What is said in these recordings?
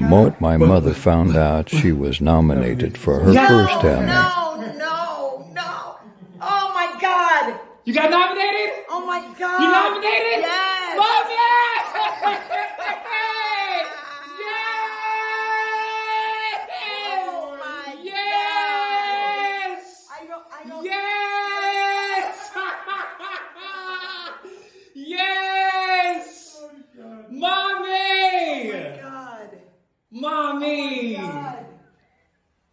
moment my mother found out she was nominated for her first Emmy. No. Oh, my God. You got nominated? Oh, my God. You nominated? Yes. Mommy! Oh, my Yes! God. I know. Yes! Yes! Mommy! Oh, my God. Mommy! Oh, my God.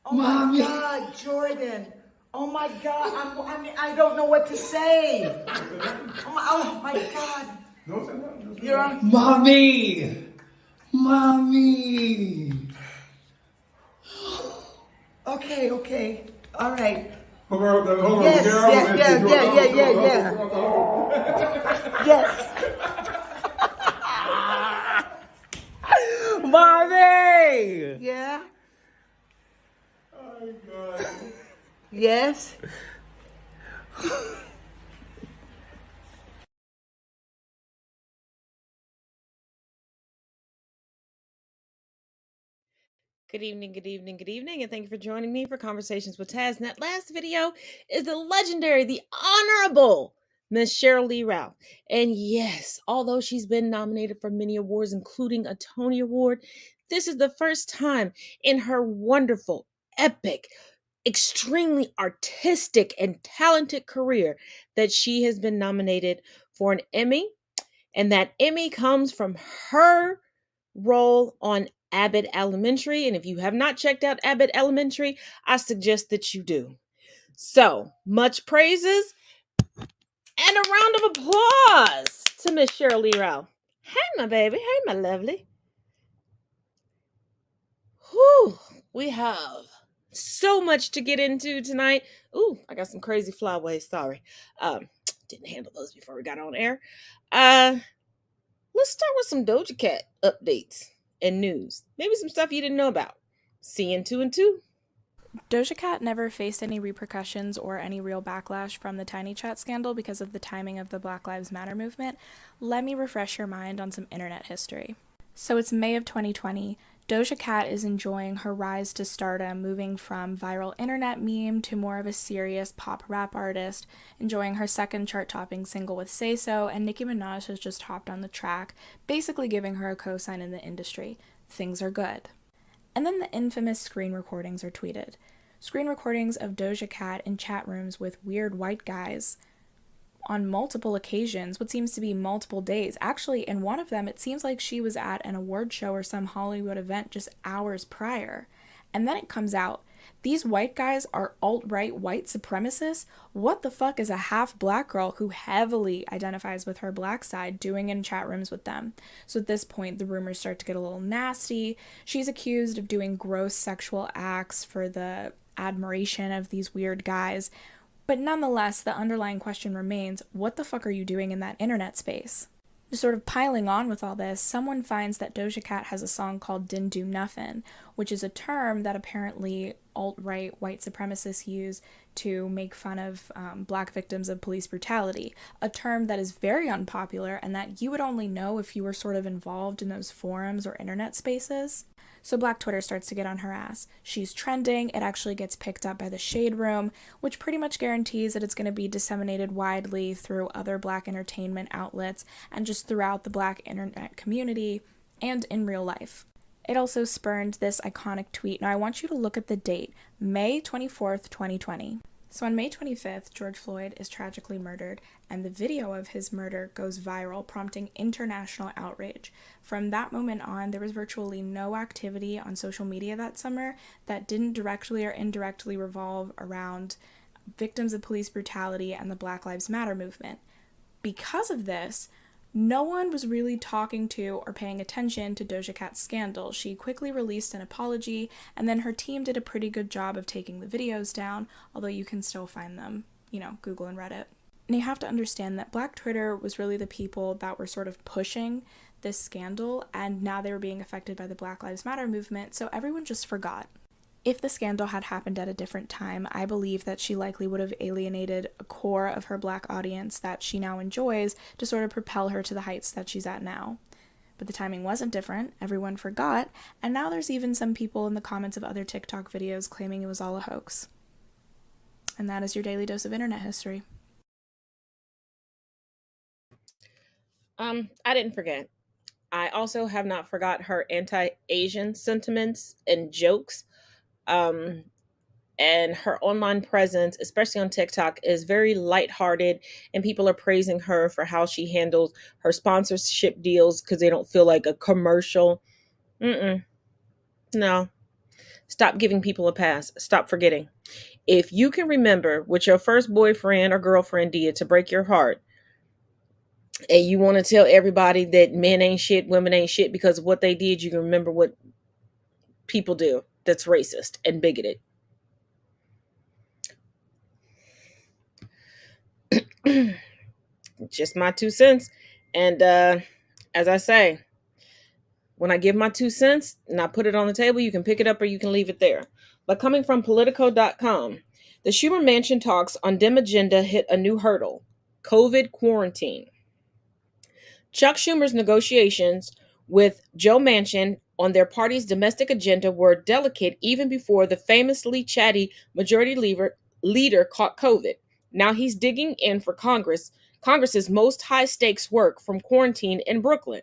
Oh, Mommy. my God, Jordan. Oh, my God. I don't know what to say. Oh, my God. You're on. Mommy! Mommy! Okay. All right. Hold on. Yes. Mommy! Yeah. Oh, God. Yes. Good evening, and thank you for joining me for Conversations with Taz. And that last video is the legendary, the honorable Miss Cheryl Lee Ralph. And yes, although she's been nominated for many awards, including a Tony Award, this is the first time in her wonderful, epic, extremely artistic, and talented career that she has been nominated for an Emmy. And that Emmy comes from her role on Abbott Elementary. And if you have not checked out Abbott Elementary, I suggest that you do. So, much praises and a round of applause to Miss Cheryl Lee Ralph. Hey, my baby. Hey, my lovely. Whew, we have so much to get into tonight. Ooh, I got some crazy flyaways. Sorry. Didn't handle those before we got on air. Let's start with some Doja Cat updates and news. Maybe some stuff you didn't know about. Seeing 2 and 2. Doja Cat never faced any repercussions or any real backlash from the Tiny Chat scandal because of the timing of the Black Lives Matter movement. Let me refresh your mind on some internet history. So it's May of 2020. Doja Cat is enjoying her rise to stardom, moving from viral internet meme to more of a serious pop rap artist, enjoying her second chart-topping single with Say So, and Nicki Minaj has just hopped on the track, basically giving her a cosign in the industry. Things are good. And then the infamous screen recordings are tweeted. Screen recordings of Doja Cat in chat rooms with weird white guys on multiple occasions, what seems to be multiple days. Actually, in one of them, it seems like she was at an award show or some Hollywood event just hours prior. And then it comes out, these white guys are alt-right white supremacists? What the fuck is a half-black girl who heavily identifies with her black side doing in chat rooms with them? So at this point, the rumors start to get a little nasty. She's accused of doing gross sexual acts for the admiration of these weird guys. But nonetheless, the underlying question remains, what the fuck are you doing in that internet space? Just sort of piling on with all this, someone finds that Doja Cat has a song called Didn't Do Nothin', which is a term that apparently alt-right white supremacists use to make fun of black victims of police brutality, a term that is very unpopular and that you would only know if you were sort of involved in those forums or internet spaces. So Black Twitter starts to get on her ass. She's trending, it actually gets picked up by the Shade Room, which pretty much guarantees that it's going to be disseminated widely through other black entertainment outlets and just throughout the black internet community and in real life. It also spurned this iconic tweet. Now I want you to look at the date, May 24th, 2020. So on May 25th, George Floyd is tragically murdered, and the video of his murder goes viral, prompting international outrage. From that moment on, there was virtually no activity on social media that summer that didn't directly or indirectly revolve around victims of police brutality and the Black Lives Matter movement. Because of this, no one was really talking to or paying attention to Doja Cat's scandal. She quickly released an apology, and then her team did a pretty good job of taking the videos down, although you can still find them, Google and Reddit. And you have to understand that Black Twitter was really the people that were sort of pushing this scandal, and now they were being affected by the Black Lives Matter movement, so everyone just forgot. If the scandal had happened at a different time, I believe that she likely would have alienated a core of her black audience that she now enjoys to sort of propel her to the heights that she's at now. But the timing wasn't different, everyone forgot, and now there's even some people in the comments of other TikTok videos claiming it was all a hoax. And that is your daily dose of internet history. I didn't forget. I also have not forgot her anti-Asian sentiments and jokes. Um, and her online presence, especially on TikTok, is very lighthearted, and people are praising her for how she handles her sponsorship deals because they don't feel like a commercial. No, stop giving people a pass. Stop forgetting. If you can remember what your first boyfriend or girlfriend did to break your heart, and you want to tell everybody that men ain't shit, women ain't shit because of what they did, you can remember what people do that's racist and bigoted. Just my 2 cents. And as I say, when I give my 2 cents and I put it on the table, you can pick it up or you can leave it there. But coming from Politico.com, the Schumer Mansion talks on Dem agenda hit a new hurdle: COVID quarantine. Chuck Schumer's negotiations with Joe Manchin on their party's domestic agenda were delicate even before the famously chatty majority leader caught COVID. Now he's digging in for Congress's most high-stakes work from quarantine in Brooklyn.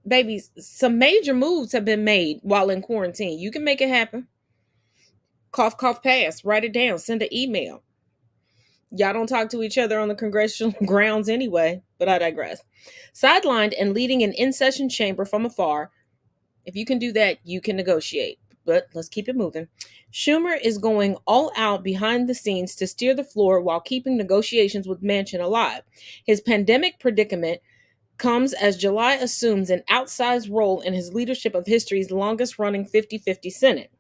Babies, some major moves have been made while in quarantine. You can make it happen. Cough, cough, pass. Write it down. Send an email. Y'all don't talk to each other on the congressional grounds anyway, but I digress. Sidelined and leading an in-session chamber from afar, if you can do that, you can negotiate. But let's keep it moving. Schumer is going all out behind the scenes to steer the floor while keeping negotiations with Manchin alive. His pandemic predicament comes as July assumes an outsized role in his leadership of history's longest-running 50-50 Senate.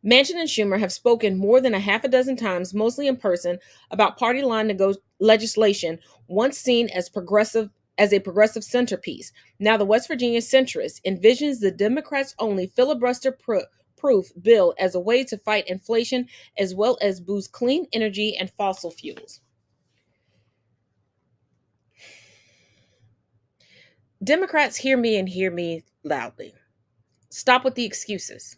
Manchin and Schumer have spoken more than a half a dozen times, mostly in person, about party line legislation once seen as a progressive centerpiece. Now the West Virginia centrist envisions the Democrats-only filibuster-proof bill as a way to fight inflation as well as boost clean energy and fossil fuels. Democrats, hear me and hear me loudly. Stop with the excuses.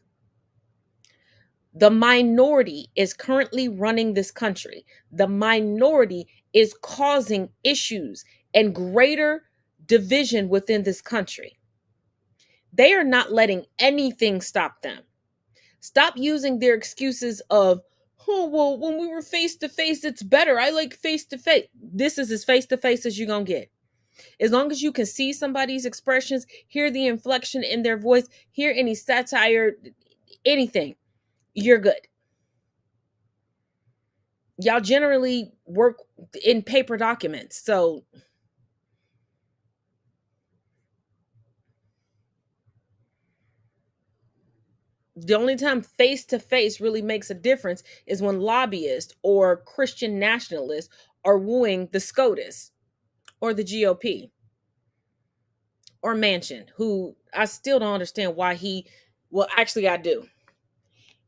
The minority is currently running this country. The minority is causing issues and greater division within this country. They are not letting anything stop them. Stop using their excuses of, oh, well, when we were face to face, it's better. I like face to face. This is as face to face as you're going to get. As long as you can see somebody's expressions, hear the inflection in their voice, hear any satire, anything, you're good. Y'all generally work in paper documents, so the only time face to face really makes a difference is when lobbyists or Christian nationalists are wooing the SCOTUS or the GOP or Manchin, who I still don't understand why actually I do.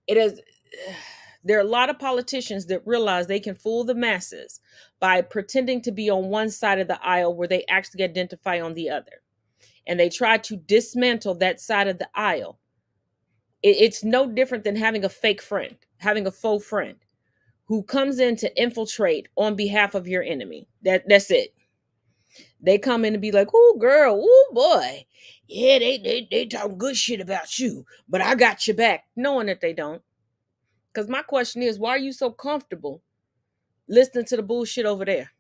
There are a lot of politicians that realize they can fool the masses by pretending to be on one side of the aisle where they actually identify on the other. And they try to dismantle that side of the aisle. It's no different than having a fake friend, having a faux friend who comes in to infiltrate on behalf of your enemy. That's it. They come in and be like, oh, girl, oh, boy. Yeah, they talk good shit about you, but I got your back, knowing that they don't. Because my question is, why are you so comfortable listening to the bullshit over there?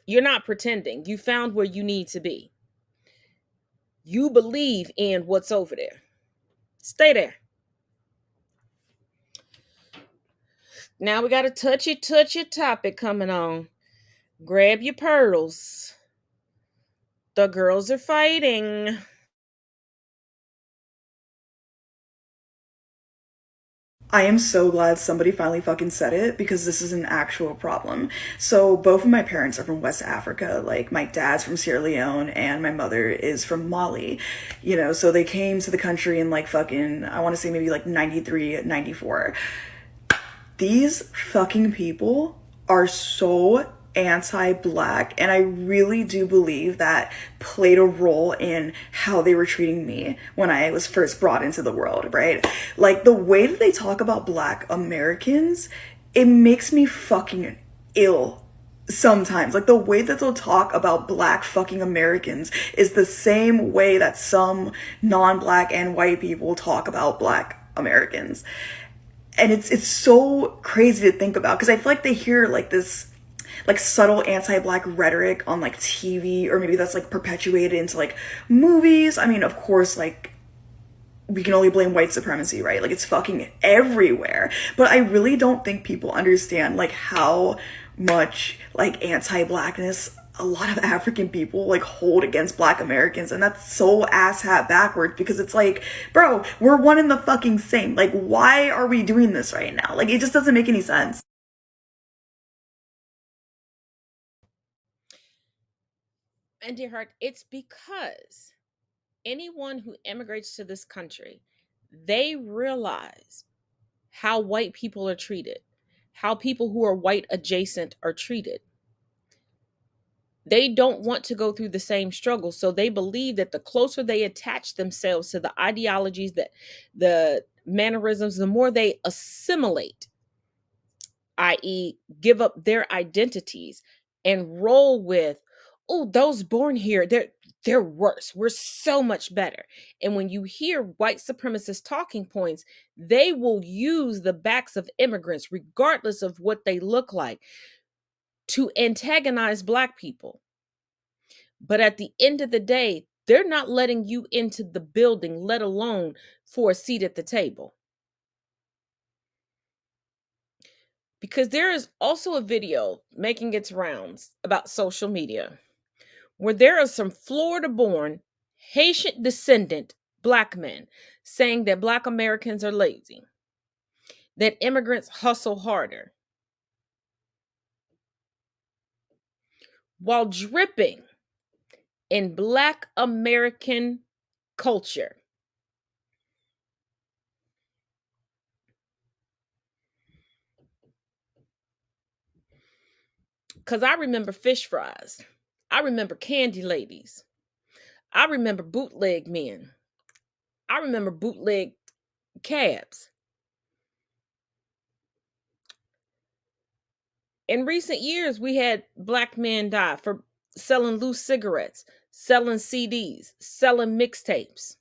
You're not pretending. You found where you need to be. You believe in what's over there. Stay there. Now we got a touchy topic coming on. Grab your pearls. The girls are fighting. I am so glad somebody finally fucking said it because this is an actual problem. So both of my parents are from West Africa. Like my dad's from Sierra Leone and my mother is from Mali. You know, so they came to the country in like fucking, I want to say maybe like 93, 94. These fucking people are so anti-black, and I really do believe that played a role in how they were treating me when I was first brought into the world, right? Like, the way that they talk about Black Americans, it makes me fucking ill sometimes. Like, the way that they'll talk about Black fucking Americans is the same way that some non-Black and white people talk about Black Americans. And it's so crazy to think about, because I feel like they hear like this like subtle anti-black rhetoric on like TV, or maybe that's like perpetuated into like movies. I mean, of course, like, we can only blame white supremacy, right? Like, it's fucking everywhere. But I really don't think people understand like how much like anti-blackness a lot of African people like hold against Black Americans. And that's so asshat backwards, because it's like, bro, we're one and the fucking same. Like, why are we doing this right now? Like, it just doesn't make any sense. And dear heart, it's because anyone who immigrates to this country, they realize how white people are treated, how people who are white adjacent are treated. They don't want to go through the same struggle. So they believe that the closer they attach themselves to the ideologies, that the mannerisms, the more they assimilate, i.e., give up their identities and roll with, oh, those born here, they're worse. We're so much better. And when you hear white supremacist talking points, they will use the backs of immigrants, regardless of what they look like, to antagonize Black people. But at the end of the day, they're not letting you into the building, let alone for a seat at the table. Because there is also a video making its rounds about social media where there are some Florida-born, Haitian descendant Black men saying that Black Americans are lazy, that immigrants hustle harder, while dripping in Black American culture. Because I remember fish fries. I remember candy ladies. I remember bootleg men. I remember bootleg cabs. In recent years, we had Black men die for selling loose cigarettes, selling CDs, selling mixtapes.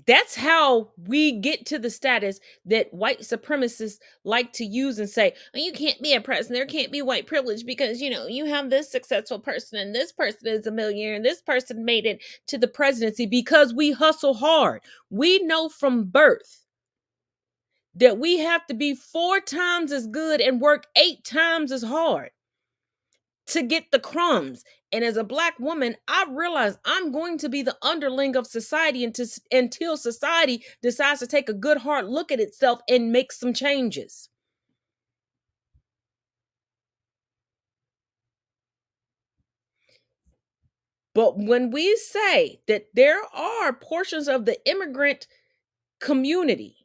That's how we get to the status that white supremacists like to use and say, oh, you can't be a president. There can't be white privilege because, you have this successful person and this person is a millionaire and this person made it to the presidency because we hustle hard. We know from birth that we have to be 4 times as good and work 8 times as hard to get the crumbs. And as a Black woman, I realize I'm going to be the underling of society until society decides to take a good hard look at itself and make some changes. But when we say that there are portions of the immigrant community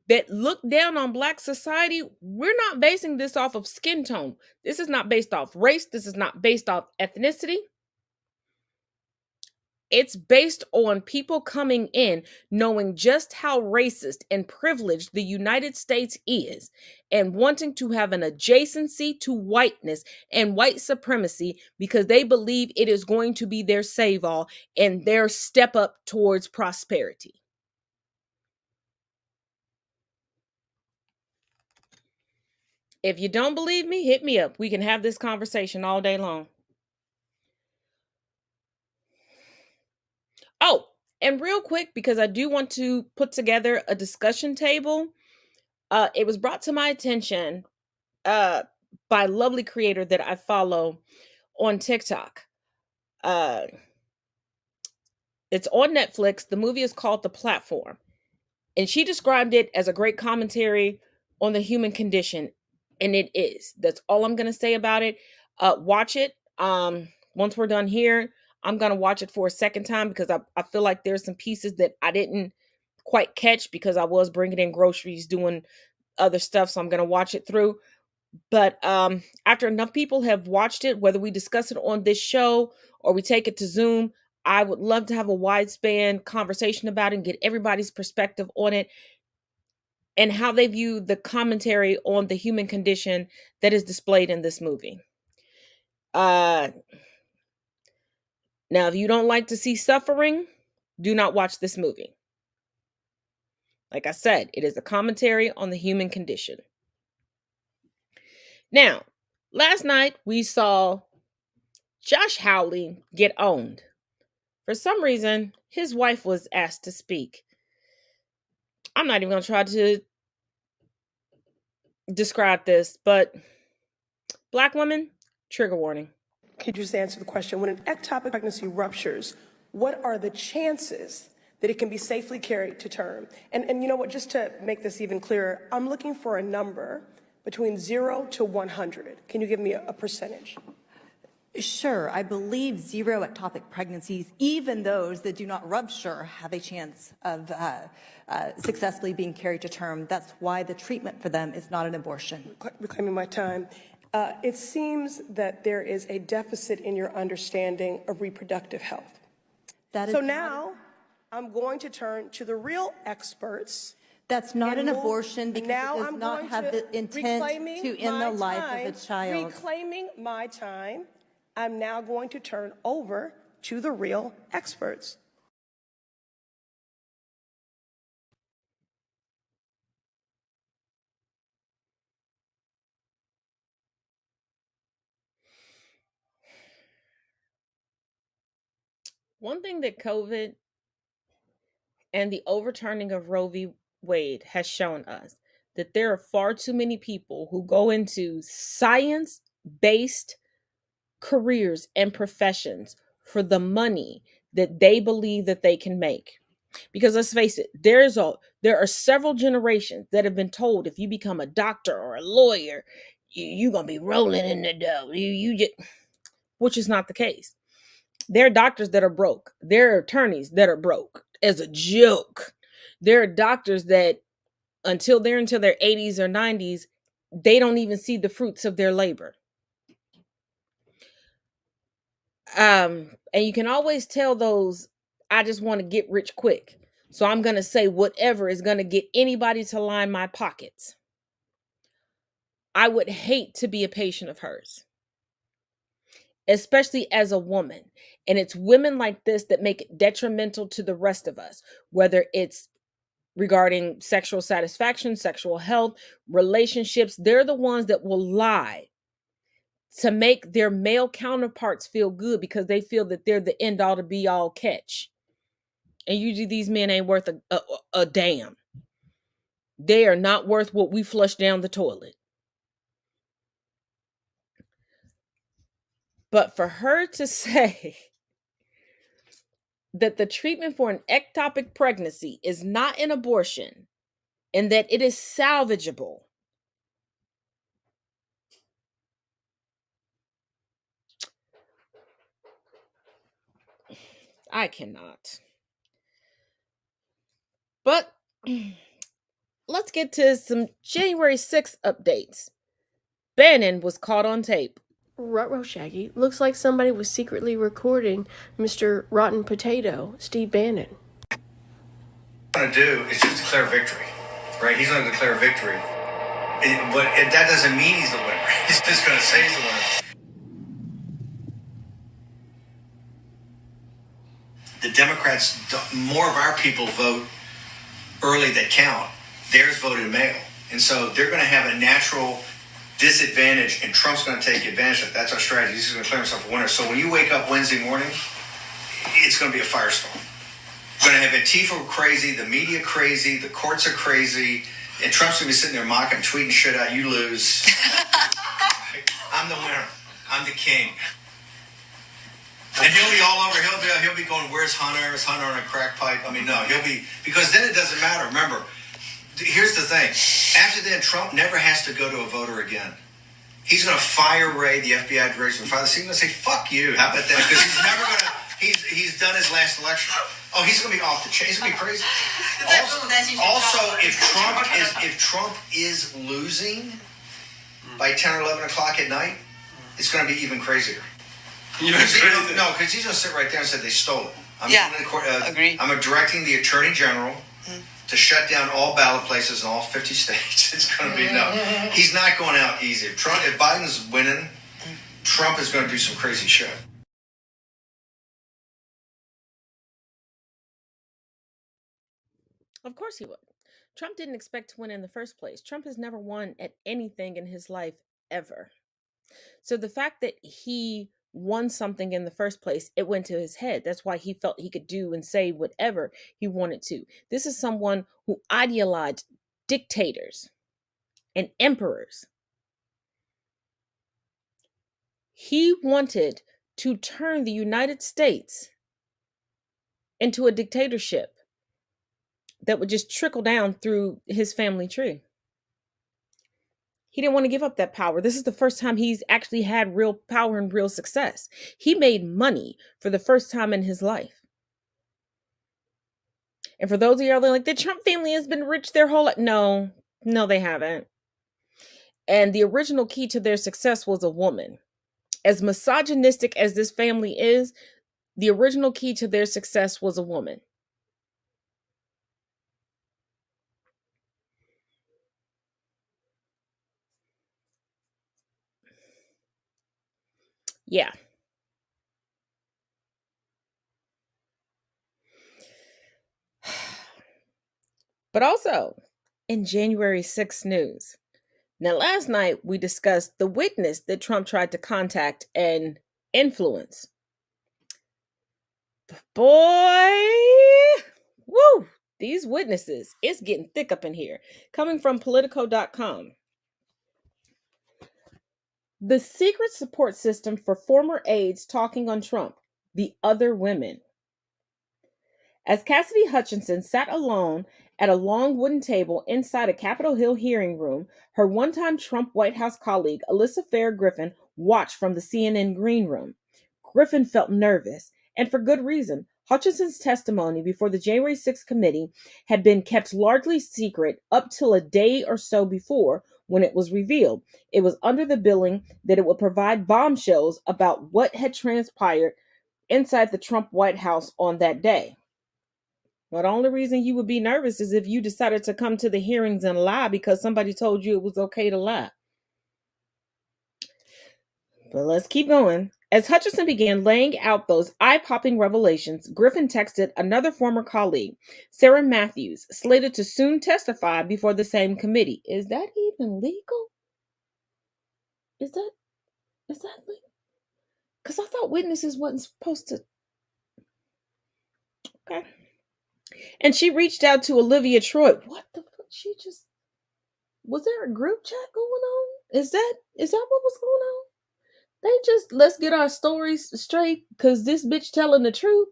that look down on Black society, we're not basing this off of skin tone. This is not based off race. This is not based off ethnicity. It's based on people coming in knowing just how racist and privileged the United States is and wanting to have an adjacency to whiteness and white supremacy because they believe it is going to be their save-all and their step up towards prosperity. If you don't believe me, hit me up. We can have this conversation all day long. Oh, and real quick, because I do want to put together a discussion table. It was brought to my attention by a lovely creator that I follow on TikTok. It's on Netflix. The movie is called The Platform. And she described it as a great commentary on the human condition. And it is. That's all I'm going to say about it. Watch it. Once we're done here, I'm going to watch it for a second time because I feel like there's some pieces that I didn't quite catch because I was bringing in groceries, doing other stuff. So I'm going to watch it through. But after enough people have watched it, whether we discuss it on this show or we take it to Zoom, I would love to have a wide span conversation about it and get everybody's perspective on it and how they view the commentary on the human condition that is displayed in this movie. Now, if you don't like to see suffering, do not watch this movie. Like I said, it is a commentary on the human condition. Now, last night we saw Josh Hawley get owned. For some reason, his wife was asked to speak. I'm not even going to try to describe this, but Black women, trigger warning. Could you just answer the question? When an ectopic pregnancy ruptures, what are the chances that it can be safely carried to term? And you know what, just to make this even clearer, I'm looking for a number between 0 to 100. Can you give me a percentage? Sure. I believe zero ectopic pregnancies, even those that do not rupture, have a chance of successfully being carried to term. That's why the treatment for them is not an abortion. Reclaiming my time. It seems that there is a deficit in your understanding of reproductive health. That is so now I'm going to turn to the real experts. That's not an abortion because now it does I'm not going have the intent to end the life of a child. Reclaiming my time, I'm now going to turn over to the real experts. One thing that COVID and the overturning of Roe v. Wade has shown us that there are far too many people who go into science-based careers and professions for the money that they believe that they can make. Because let's face it, there are several generations that have been told if you become a doctor or a lawyer, you're gonna be rolling in the dough. Which is not the case. There are doctors that are broke. There are attorneys that are broke as a joke. There are doctors that until their 80s or 90s, they don't even see the fruits of their labor. And you can always tell those, I just want to get rich quick. So I'm going to say whatever is going to get anybody to line my pockets. I would hate to be a patient of hers, especially as a woman. And it's women like this that make it detrimental to the rest of us, whether it's regarding sexual satisfaction, sexual health, relationships. They're the ones that will lie to make their male counterparts feel good because they feel that they're the end all to be all catch. And usually these men ain't worth a damn. They are not worth what we flush down the toilet. But for her to say that the treatment for an ectopic pregnancy is not an abortion and that it is salvageable, I cannot. But let's get to some January 6th updates. Bannon was caught on tape. Ruh-roh, Shaggy. Looks like somebody was secretly recording Mr. Rotten Potato, Steve Bannon. What he's going to do is just declare victory, right? He's going to declare victory. But that doesn't mean he's the winner. He's just going to say he's the winner. The Democrats, more of our people vote early that count. Theirs voted mail. And so they're going to have a natural disadvantage, and Trump's going to take advantage of it. That's our strategy. He's going to declare himself a winner. So when you wake up Wednesday morning, it's going to be a firestorm. We're going to have Antifa crazy, the media crazy, the courts are crazy, and Trump's going to be sitting there mocking, tweeting shit out. You lose. I'm the winner. I'm the king. And he'll be all over. He'll be going, where's Hunter? Is Hunter on a crack pipe? I mean, no, he'll be, because then it doesn't matter. Remember, here's the thing. After then, Trump never has to go to a voter again. He's going to fire Ray, the FBI director, and fire the scene and say, fuck you. How about that? Because he's never going to, he's done his last election. Oh, he's going to be off the chain. He's going to be crazy. Also, if Trump is losing, by 10 or 11 o'clock at night, it's going to be even crazier. Even Because crazier. no, because he's going to sit right there and say they stole it. Agree. I'm directing the Attorney General to shut down all ballot places in all 50 states. It's going to be no. He's not going out easy. If Biden's winning, Trump is going to do some crazy shit. Of course he would. Trump didn't expect to win in the first place. Trump has never won at anything in his life ever. So the fact that he won something in the first place, it went to his head. That's why he felt he could do and say whatever he wanted to. This is someone who idealized dictators and emperors. He wanted to turn the United States into a dictatorship that would just trickle down through his family tree. He didn't want to give up that power. This is the first time he's actually had real power and real success. He made money for the first time in his life. And for those of y'all that are like, the Trump family has been rich their whole life. No, they haven't. And the original key to their success was a woman. As misogynistic as this family is, the original key to their success was a woman. Yeah. But also, in January 6th news. Now, last night we discussed the witness that Trump tried to contact and influence. Boy, woo, these witnesses, it's getting thick up in here. Coming from Politico.com. The secret support system for former aides talking on Trump, the other women. As Cassidy Hutchinson sat alone at a long wooden table inside a Capitol Hill hearing room, her one-time Trump White House colleague, Alyssa Fair Griffin, watched from the CNN green room. Griffin felt nervous, and for good reason. Hutchinson's testimony before the January 6th committee had been kept largely secret up till a day or so before when it was revealed. It was under the billing that it would provide bombshells about what had transpired inside the Trump White House on that day. Well, the only reason you would be nervous is if you decided to come to the hearings and lie because somebody told you it was okay to lie. But let's keep going. As Hutchinson began laying out those eye-popping revelations, Griffin texted another former colleague, Sarah Matthews, slated to soon testify before the same committee. Is that even legal? Is that legal? Because I thought witnesses wasn't supposed to. Okay. And she reached out to Olivia Troy. What the fuck? Was there a group chat going on? Is that what was going on? They just, let's get our stories straight because this bitch telling the truth.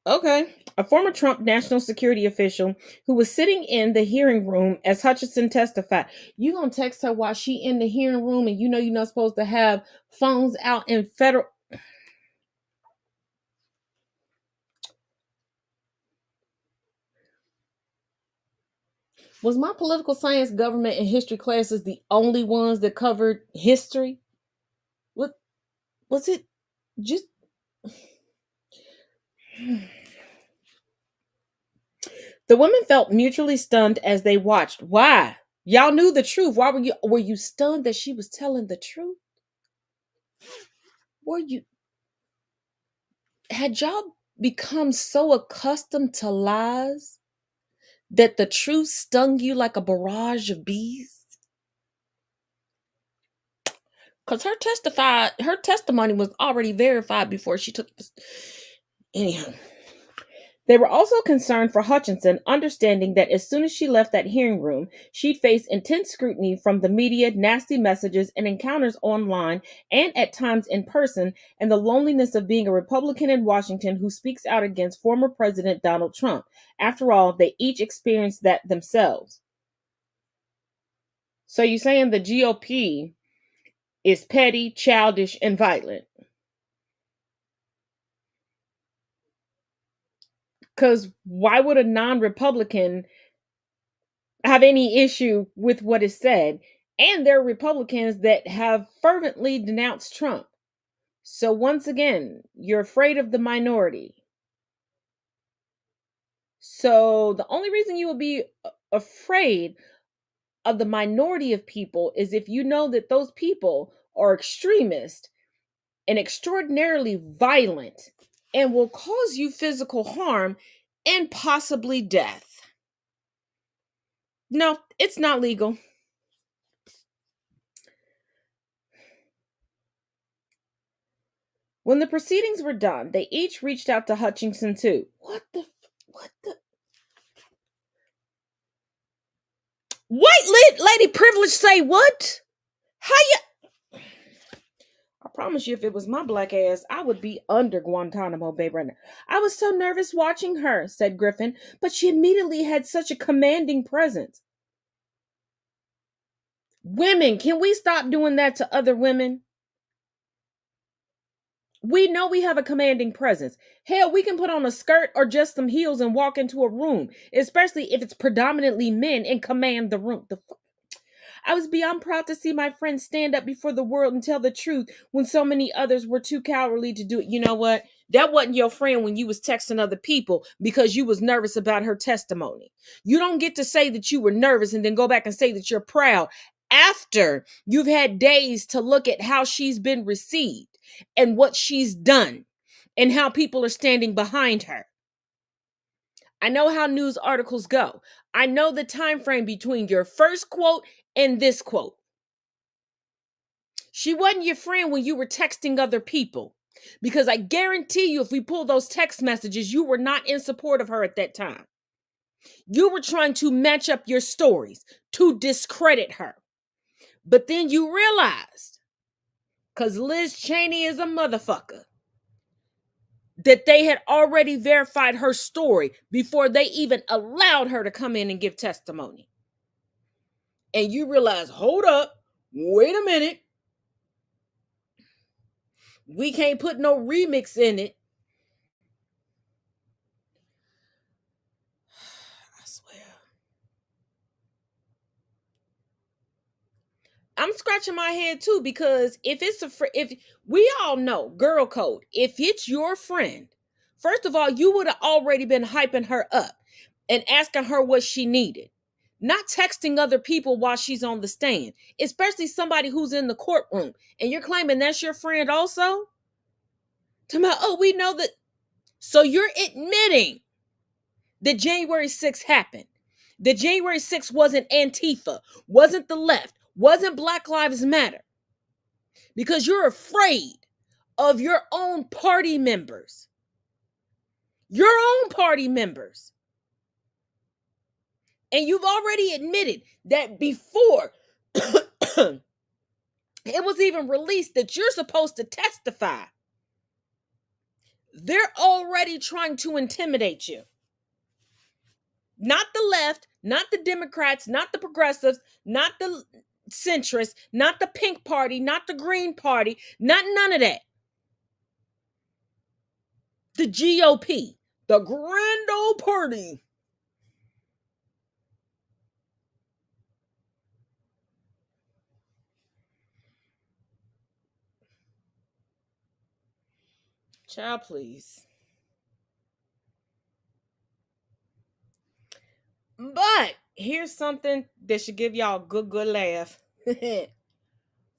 Okay. A former Trump national security official who was sitting in the hearing room as Hutchinson testified. You gonna text her while she in the hearing room and you know you're not supposed to have phones out in federal. Was my political science, government, and history classes the only ones that covered history? What was it? Just the women felt mutually stunned as they watched. Why? Y'all knew the truth. Why were you stunned that she was telling the truth? Had y'all become so accustomed to lies that the truth stung you like a barrage of bees? Because her testimony was already verified before she took this. Anyhow. They were also concerned for Hutchinson, understanding that as soon as she left that hearing room, she'd face intense scrutiny from the media, nasty messages, and encounters online and at times in person, and the loneliness of being a Republican in Washington who speaks out against former President Donald Trump. After all, they each experienced that themselves. So you're saying the GOP is petty, childish, and violent? Because why would a non-Republican have any issue with what is said? And there are Republicans that have fervently denounced Trump. So once again, you're afraid of the minority. So the only reason you will be afraid of the minority of people is if you know that those people are extremist and extraordinarily violent and will cause you physical harm and possibly death. No, it's not legal. When the proceedings were done, they each reached out to Hutchinson too. What the? White lady privilege say what? How you? I promise you, if it was my black ass, I would be under Guantanamo Bay right now. I was so nervous watching her, said Griffin, but she immediately had such a commanding presence. Women, can we stop doing that to other women? We know we have a commanding presence. Hell, we can put on a skirt or just some heels and walk into a room, especially if it's predominantly men, and command the room. I was beyond proud to see my friend stand up before the world and tell the truth when so many others were too cowardly to do it. You know what? That wasn't your friend when you was texting other people because you was nervous about her testimony. You don't get to say that you were nervous and then go back and say that you're proud after you've had days to look at how she's been received and what she's done and how people are standing behind her. I know how news articles go. I know the time frame between your first quote and this quote. She wasn't your friend when you were texting other people, because I guarantee you if we pull those text messages, you were not in support of her at that time. You were trying to match up your stories to discredit her. But then you realized, because Liz Cheney is a motherfucker, that they had already verified her story before they even allowed her to come in and give testimony. And you realize, hold up, wait a minute. We can't put no remix in it. I swear. I'm scratching my head too, because if we all know girl code, if it's your friend, first of all, you would have already been hyping her up and asking her what she needed. Not texting other people while she's on the stand, especially somebody who's in the courtroom, and you're claiming that's your friend also? Oh, we know that. So you're admitting that January 6th happened. That January 6th wasn't Antifa, wasn't the left, wasn't Black Lives Matter. Because you're afraid of your own party members. Your own party members. And you've already admitted that before it was even released that you're supposed to testify, they're already trying to intimidate you. Not the left, not the Democrats, not the progressives, not the centrists, not the pink party, not the green party, not none of that. The GOP, the grand old party. Child, please. But here's something that should give y'all a good laugh.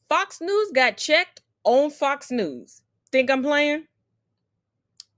Fox News got checked on Fox News. Think I'm playing?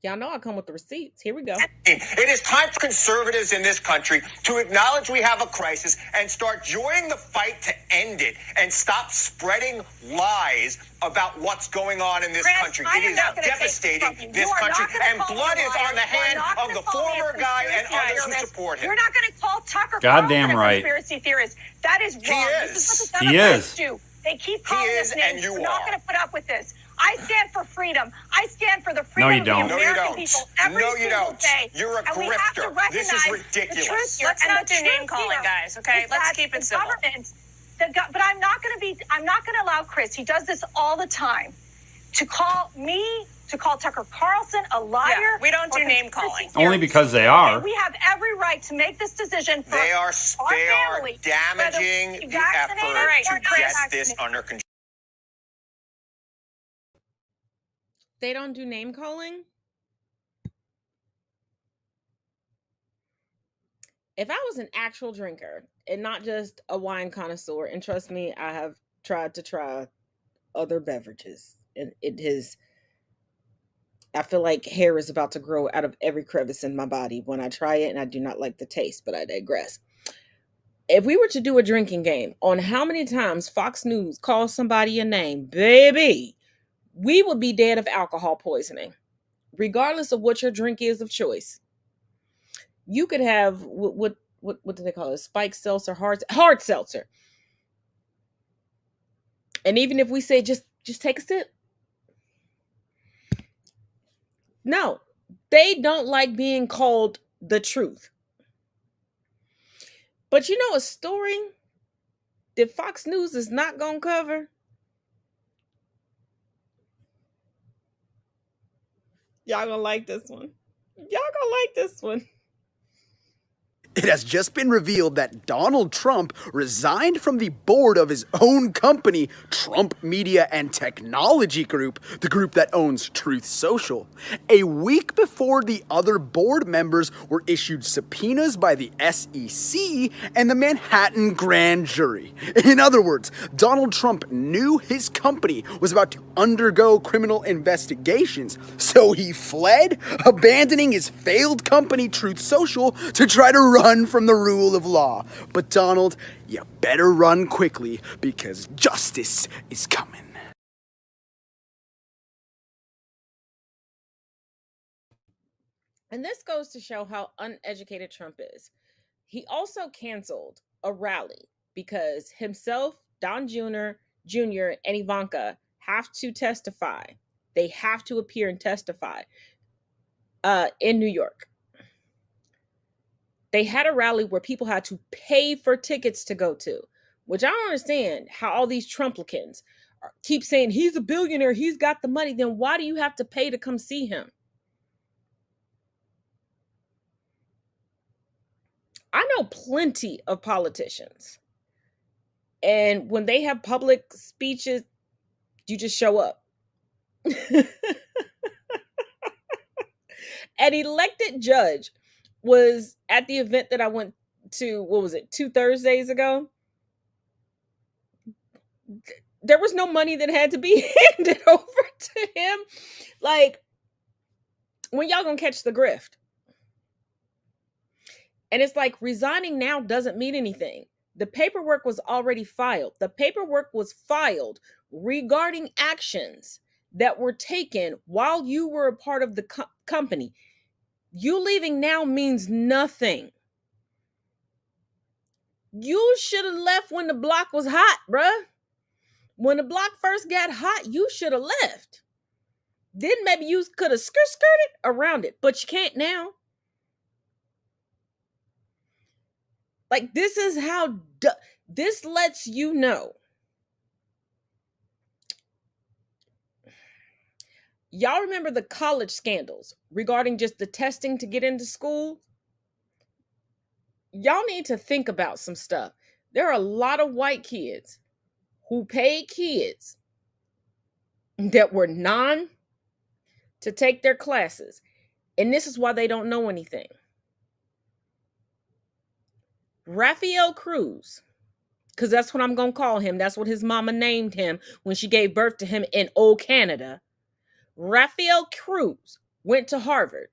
Y'all know I come with the receipts. Here we go. It is time for conservatives in this country to acknowledge we have a crisis and start joining the fight to end it and stop spreading lies about what's going on in this country. It is devastating this country, and blood is on the hand of the former guy and others who support him. You're not going to call Tucker Goddamn right. conspiracy theorist. That is wrong. This is what the He Democrats is. do. They keep calling us names. And We're not going to put up with this. I stand for freedom. I stand for the freedom No, you of don't. the American people every single day. You're a and we have to grifter. recognize This is ridiculous. The truth Let's and not the do truth name calling, here guys, okay? is Let's that keep it the civil. government, but I'm not going to allow Chris, he does this all the time, to call me to call Tucker Carlson a liar. Yeah, we don't do or name conspiracy calling. theories. Only because they are. And we have every right to make this decision for They are our family. damaging Whether the vaccinated effort or to not get this vaccinated. under control. They don't do name calling? If I was an actual drinker and not just a wine connoisseur, and trust me, I have tried to try other beverages, and I feel like hair is about to grow out of every crevice in my body when I try it, and I do not like the taste, but I digress. If we were to do a drinking game on how many times Fox News calls somebody a name, baby, we would be dead of alcohol poisoning, regardless of what your drink is of choice. You could have what do they call it? Spiked seltzer, hard seltzer. And even if we say just take a sip. No, they don't like being called the truth. But you know a story that Fox News is not going to cover? Y'all going to like this one. Y'all going to like this one. It has just been revealed that Donald Trump resigned from the board of his own company, Trump Media and Technology Group, the group that owns Truth Social, a week before the other board members were issued subpoenas by the SEC and the Manhattan grand jury. In other words, Donald Trump knew his company was about to undergo criminal investigations, so he fled, abandoning his failed company, Truth Social, to try to run from the rule of law. But Donald, you better run quickly because justice is coming. And this goes to show how uneducated Trump is. He also canceled a rally because himself, Don Jr., and Ivanka have to testify. They have to appear and testify in New York. They had a rally where people had to pay for tickets to go to, which I don't understand how all these Trumplicans keep saying he's a billionaire, he's got the money. Then why do you have to pay to come see him? I know plenty of politicians, and when they have public speeches, you just show up. An elected judge was at the event that I went to, 2 Thursdays ago? There was no money that had to be handed over to him. Like, when y'all gonna catch the grift? And it's like, resigning now doesn't mean anything. The paperwork was already filed. The paperwork was filed regarding actions that were taken while you were a part of the company. You leaving now means nothing. You should have left when the block was hot, bruh. When the block first got hot, you should have left. Then maybe you could have skirted around it, but you can't now. Like, this is how this lets you know. Y'all remember the college scandals regarding just the testing to get into school? Y'all need to think about some stuff. There are a lot of white kids who paid kids that were to take their classes. And this is why they don't know anything. Raphael Cruz, because that's what I'm going to call him. That's what his mama named him when she gave birth to him in old Canada. Raphael Cruz went to Harvard.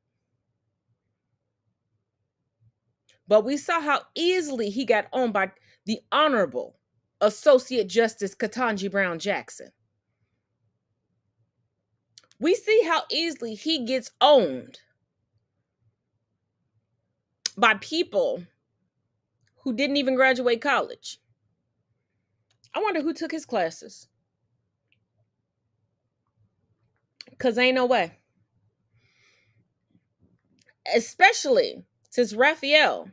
But we saw how easily he got owned by the Honorable Associate Justice Ketanji Brown Jackson. We see how easily he gets owned by people who didn't even graduate college. I wonder who took his classes. Because ain't no way. Especially since Raphael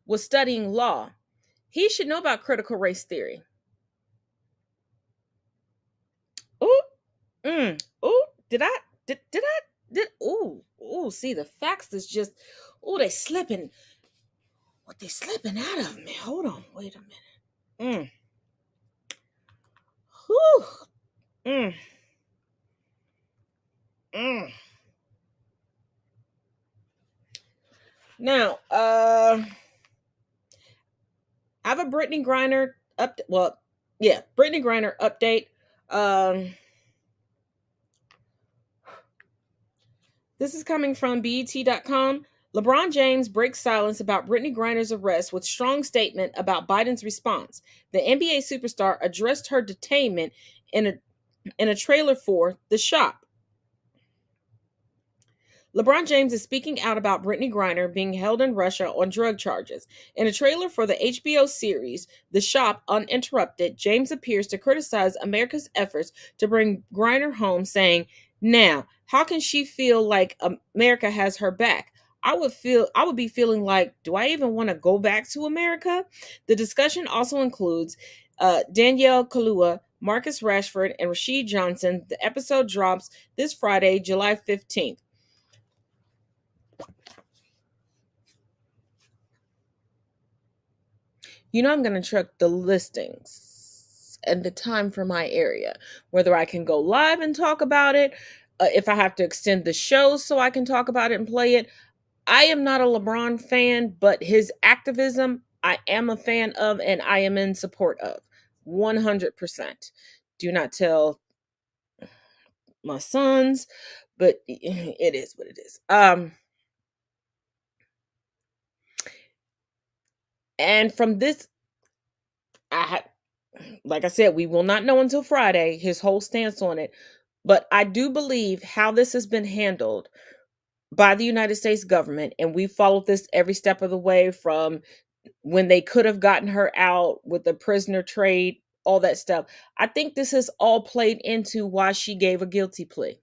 was studying law. He should know about critical race theory. Ooh, did I See, the facts is just, they slipping. What they slipping out of me? Hold on, wait a minute. Whew. Mm. Mm. Now, I have a Brittany Griner Brittany Griner update. This is coming from BET.com. LeBron James breaks silence about Brittany Griner's arrest with strong statement about Biden's response. The NBA superstar addressed her detainment in a trailer for The Shop. LeBron James is speaking out about Brittany Griner being held in Russia on drug charges. In a trailer for the HBO series, The Shop Uninterrupted, James appears to criticize America's efforts to bring Griner home, saying, "Now, how can she feel like America has her back? I would be feeling like, do I even want to go back to America?" The discussion also includes Danielle Kaluuya, Marcus Rashford, and Rashid Johnson. The episode drops this Friday, July 15th. I'm going to check the listings and the time for my area, whether I can go live and talk about it, if I have to extend the show so I can talk about it and play it. I am not a LeBron fan, but his activism, I am a fan of, and I am in support of 100%. Do not tell my sons, but it is what it is. And from this, like I said, we will not know until Friday his whole stance on it. But I do believe how this has been handled by the United States government, and we followed this every step of the way from when they could have gotten her out with the prisoner trade, all that stuff. I think this has all played into why she gave a guilty plea,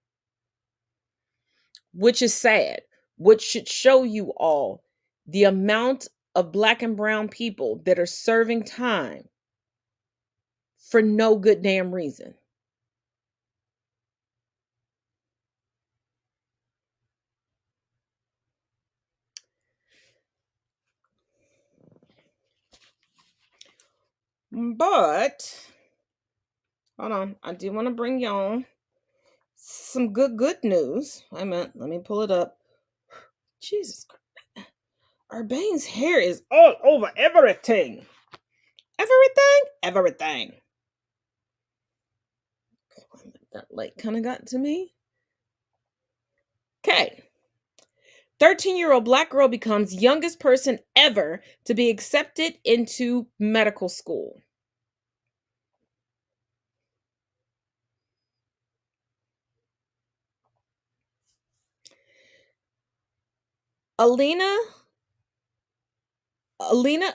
which is sad, which should show you all the amount of Black and brown people that are serving time for no good damn reason. But hold on, I do want to bring y'all some good news. Wait a minute, let me pull it up. Jesus Christ. Urbane's hair is all over everything. Everything. Okay, that light kind of got to me. Okay. 13-year-old Black girl becomes youngest person ever to be accepted into medical school. Alina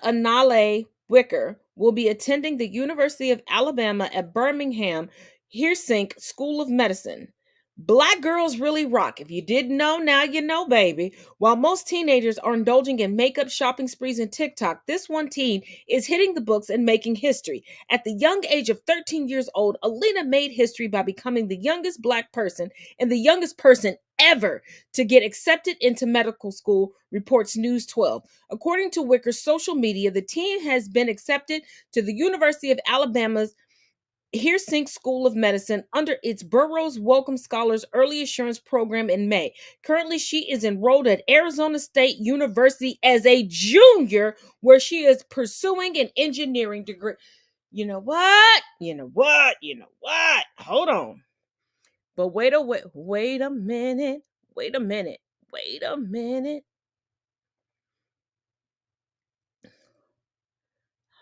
Anale Wicker will be attending the University of Alabama at Birmingham Hersink School of Medicine. Black girls really rock. If you didn't know, now you know, baby. While most teenagers are indulging in makeup, shopping sprees, and TikTok, this one teen is hitting the books and making history. At the young age of 13 years old, Alina made history by becoming the youngest Black person and the youngest person ever to get accepted into medical school, reports News 12. According to Wicker's social media, the teen has been accepted to the University of Alabama's Hersink School of Medicine under its Burroughs Welcome Scholars Early Assurance Program in May. Currently, she is enrolled at Arizona State University as a junior, where she is pursuing an engineering degree. You know what? Hold on. But wait a minute.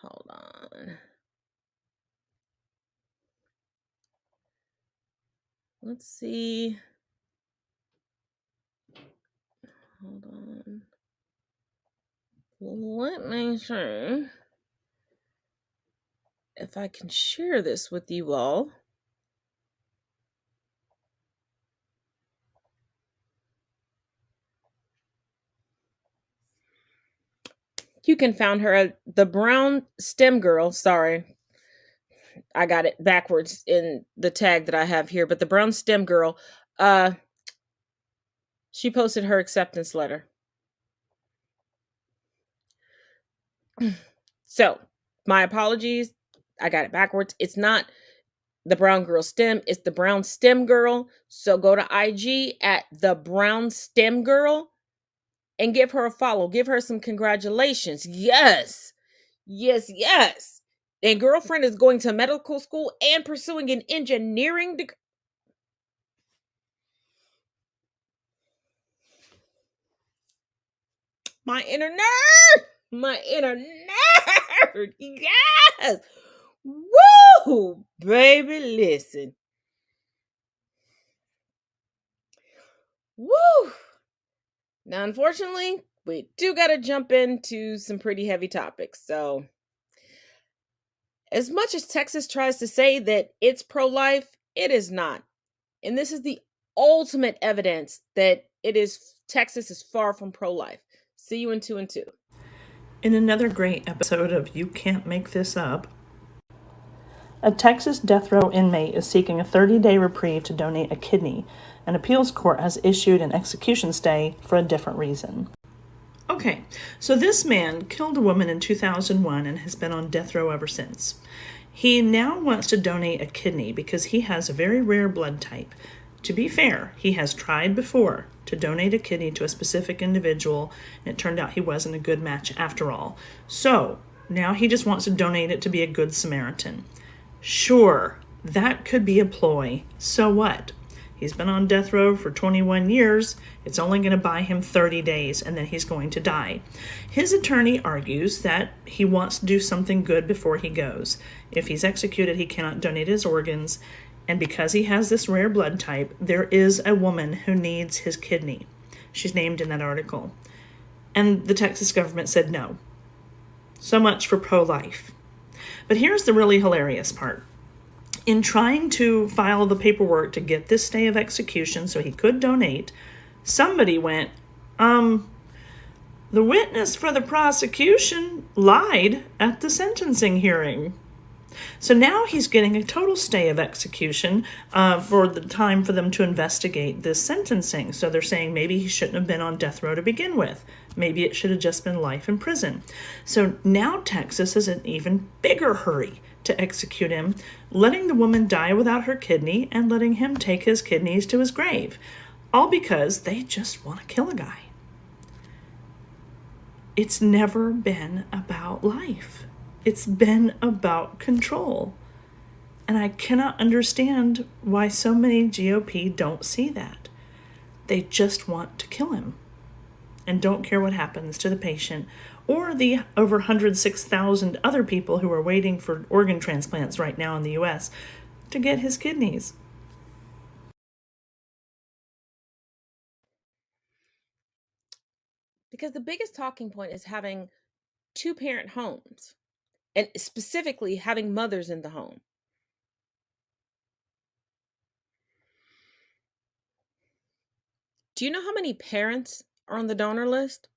Hold on. Let's see. Hold on. Let me see if I can share this with you all. You can find her at the Brown STEM Girl. Sorry, I got it backwards in the tag that I have here, but the Brown STEM Girl. She posted her acceptance letter. So, my apologies. I got it backwards. It's not the Brown Girl STEM, it's the Brown STEM Girl. So go to IG at the Brown STEM Girl and give her a follow. Give her some congratulations. Yes. Yes, yes. And girlfriend is going to medical school and pursuing an engineering degree. My inner nerd. My inner nerd. Yes. Woo! Baby, listen. Woo! Now, unfortunately, we do got to jump into some pretty heavy topics. So, as much as Texas tries to say that it's pro-life, it is not. And this is the ultimate evidence that Texas is far from pro-life. See you in 2 and 2. In another great episode of You Can't Make This Up, a Texas death row inmate is seeking a 30-day reprieve to donate a kidney. An appeals court has issued an execution stay for a different reason. Okay, so this man killed a woman in 2001 and has been on death row ever since. He now wants to donate a kidney because he has a very rare blood type. To be fair, he has tried before to donate a kidney to a specific individual, and it turned out he wasn't a good match after all. So, now he just wants to donate it to be a good Samaritan. Sure, that could be a ploy. So what? He's been on death row for 21 years. It's only going to buy him 30 days, and then he's going to die. His attorney argues that he wants to do something good before he goes. If he's executed, he cannot donate his organs, and because he has this rare blood type, there is a woman who needs his kidney. She's named in that article. And the Texas government said no. So much for pro-life. But here's the really hilarious part. In trying to file the paperwork to get this stay of execution so he could donate, somebody went, the witness for the prosecution lied at the sentencing hearing. So now he's getting a total stay of execution for the time for them to investigate this sentencing. So they're saying maybe he shouldn't have been on death row to begin with. Maybe it should have just been life in prison. So now Texas is in an even bigger hurry to execute him, letting the woman die without her kidney and letting him take his kidneys to his grave. All because they just want to kill a guy. It's never been about life. It's been about control. And I cannot understand why so many GOP don't see that. They just want to kill him and don't care what happens to the patient or the over 106,000 other people who are waiting for organ transplants right now in the U.S. to get his kidneys. Because the biggest talking point is having two-parent homes, and specifically having mothers in the home. Do you know how many parents are on the donor list?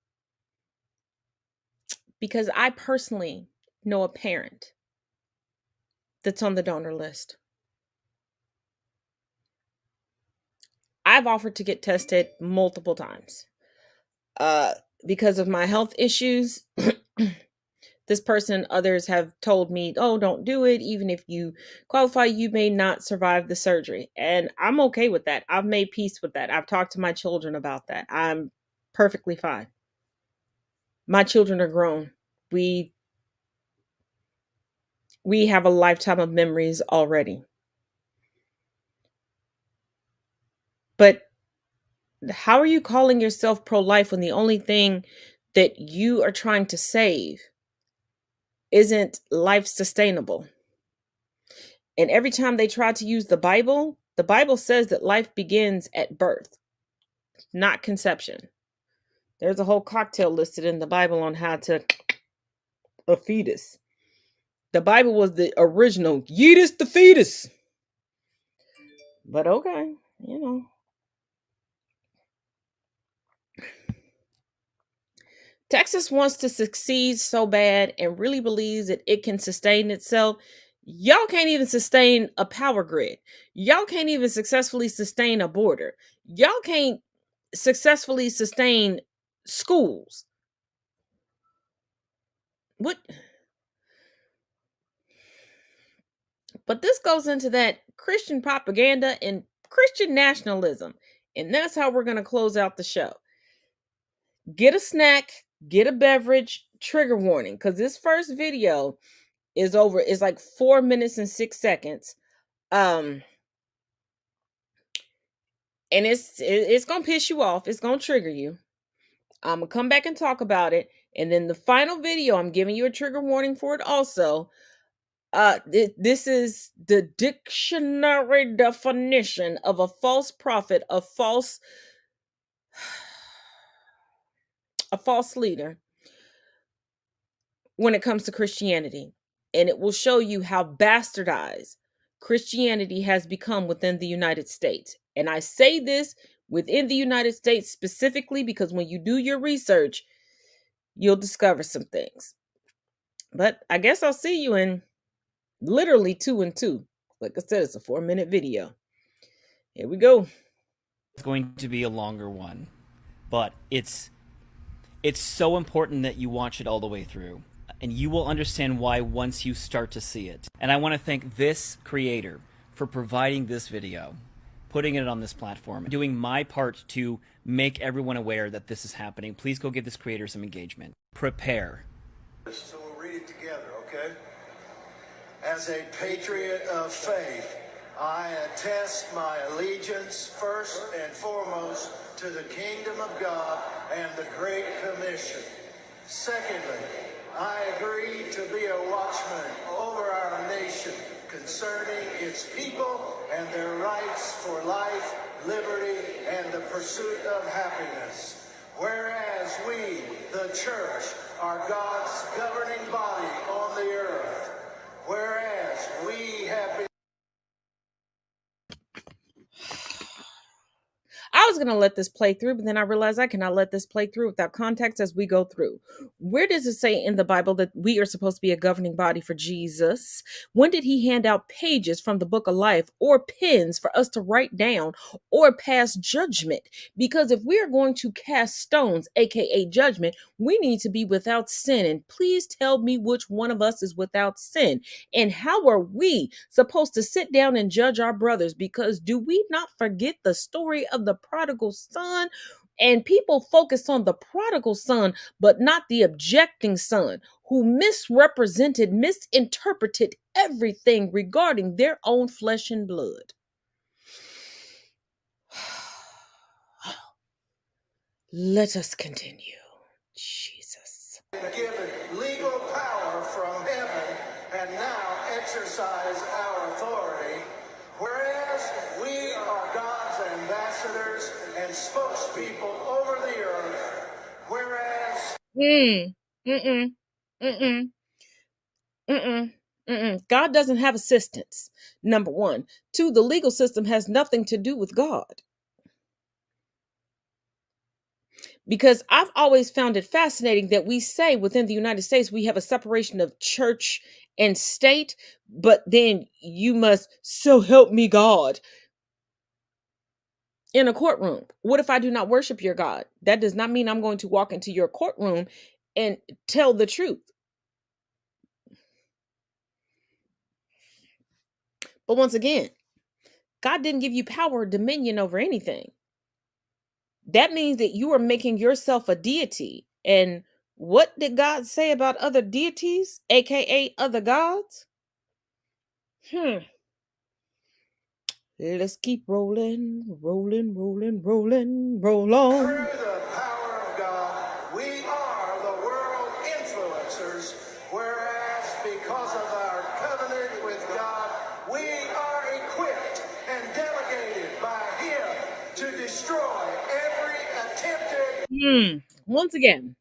Because I personally know a parent that's on the donor list. I've offered to get tested multiple times. Because of my health issues, this person and others have told me, oh, don't do it. Even if you qualify, you may not survive the surgery. And I'm okay with that. I've made peace with that. I've talked to my children about that. I'm perfectly fine. My children are grown. We have a lifetime of memories already. But how are you calling yourself pro-life when the only thing that you are trying to save isn't life sustainable? And every time they try to use the Bible says that life begins at birth, not conception. There's a whole cocktail listed in the Bible on how to a fetus. The Bible was the original yeetus the fetus. But okay, you know. Texas wants to succeed so bad and really believes that it can sustain itself. Y'all can't even sustain a power grid. Y'all can't even successfully sustain a border. Y'all can't successfully sustain schools. What? But this goes into that Christian propaganda and Christian nationalism. And that's how we're going to close out the show. Get a snack, get a beverage, trigger warning, because this first video is over. It's like 4 minutes and 6 seconds. And it's going to piss you off. It's going to trigger you. I'm going to come back and talk about it. And then the final video, I'm giving you a trigger warning for it also. This is the dictionary definition of a false prophet, a false leader when it comes to Christianity. And it will show you how bastardized Christianity has become within the United States. And I say this within the United States specifically because when you do your research, you'll discover some things. But I guess I'll see you in literally 2 and 2. Like I said, it's a 4-minute video. Here we go. It's going to be a longer one, but it's so important that you watch it all the way through, and you will understand why once you start to see it. And I want to thank this creator for providing this video, putting it on this platform, doing my part to make everyone aware that this is happening. Please go give this creator some engagement. Prepare. So we'll read it together, okay? As a patriot of faith, I attest my allegiance first and foremost to the kingdom of God and the Great Commission. Secondly, I agree to be a watchman over our nation concerning its people and their rights for life, liberty, and the pursuit of happiness. Whereas we, the church, are God's governing body on the earth. Whereas we have been... I was going to let this play through, but then I realized I cannot let this play through without context as we go through. Where does it say in the Bible that we are supposed to be a governing body for Jesus? When did he hand out pages from the book of life or pens for us to write down or pass judgment? Because if we are going to cast stones, aka judgment, we need to be without sin. And please tell me which one of us is without sin. And how are we supposed to sit down and judge our brothers? Because do we not forget the story of the prodigal son? And people focus on the prodigal son, but not the objecting son, who misrepresented, misinterpreted everything regarding their own flesh and blood. Let us continue. Jesus. Given legal power from heaven and now exercise our authority, whereas we are God's ambassadors and spokespeople over the earth, whereas... God doesn't have assistants, number one. Two, the legal system has nothing to do with God. Because I've always found it fascinating that we say within the United States we have a separation of church and state, but then you must, so help me God, in a courtroom. What if I do not worship your God? That does not mean I'm going to walk into your courtroom and tell the truth. But once again, God didn't give you power or dominion over anything. That means that you are making yourself a deity. And what did God say about other deities, aka other gods? Let's keep rolling, roll on. Through the power of God, we are the world influencers, whereas because of our covenant with God, we are equipped and delegated by Him to destroy every attempted... Once again,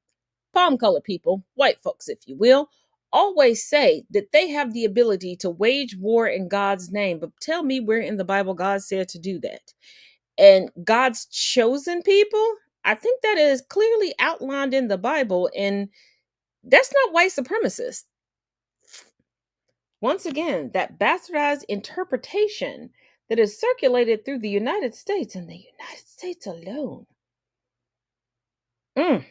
palm color people, white folks, if you will, always say that they have the ability to wage war in God's name. But tell me where in the Bible God said to do that. And God's chosen people, I think that is clearly outlined in the Bible, and that's not white supremacist. Once again, that bastardized interpretation that is circulated through the United States and the United States alone. Mm.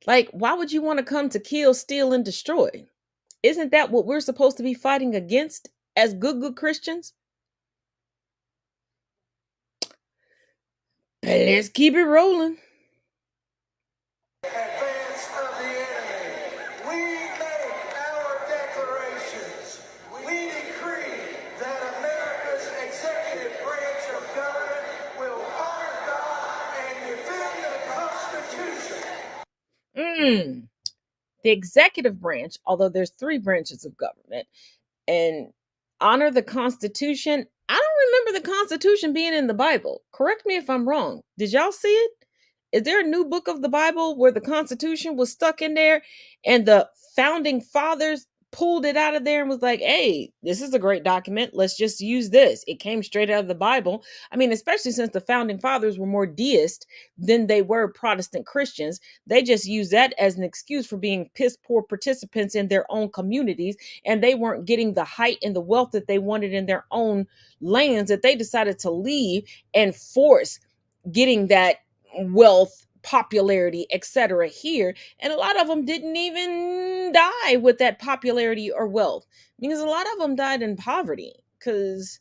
Like, why would you want to come to kill, steal, and destroy? Isn't that what we're supposed to be fighting against as good Christians? But let's keep it rolling. Advance of the enemy. We make our declarations. We decree that America's executive branch of government will honor God and defend the Constitution. The executive branch, although there's 3 branches of government, and honor the Constitution. I don't remember the Constitution being in the Bible. Correct me if I'm wrong. Did y'all see it? Is there a new book of the Bible where the Constitution was stuck in there and the founding fathers pulled it out of there and was like, hey, this is a great document. Let's just use this. It came straight out of the Bible. I mean, especially since the founding fathers were more deist than they were Protestant Christians. They just used that as an excuse for being piss poor participants in their own communities. And they weren't getting the height and the wealth that they wanted in their own lands, that they decided to leave and force getting that wealth, popularity, etc. here. And a lot of them didn't even die with that popularity or wealth, because a lot of them died in poverty because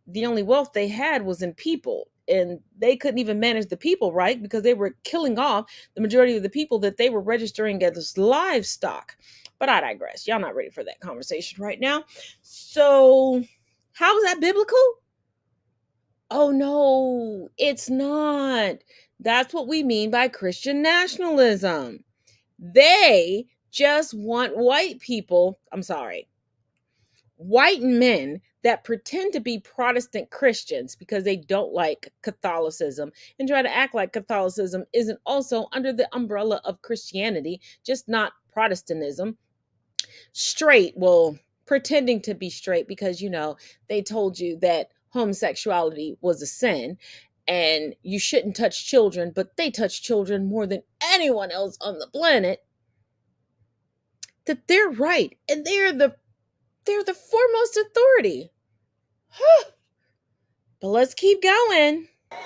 the only wealth they had was in people, and they couldn't even manage the people right because they were killing off the majority of the people that they were registering as livestock. But I digress. Y'all not ready for that conversation right now. So how is that biblical? Oh no, it's not. That's what we mean by Christian nationalism. They just want white men that pretend to be Protestant Christians because they don't like Catholicism and try to act like Catholicism isn't also under the umbrella of Christianity, just not Protestantism. Straight, well, pretending to be straight because, they told you that homosexuality was a sin and you shouldn't touch children, but they touch children more than anyone else on the planet. That they're right and they're the foremost authority. But let's keep going. We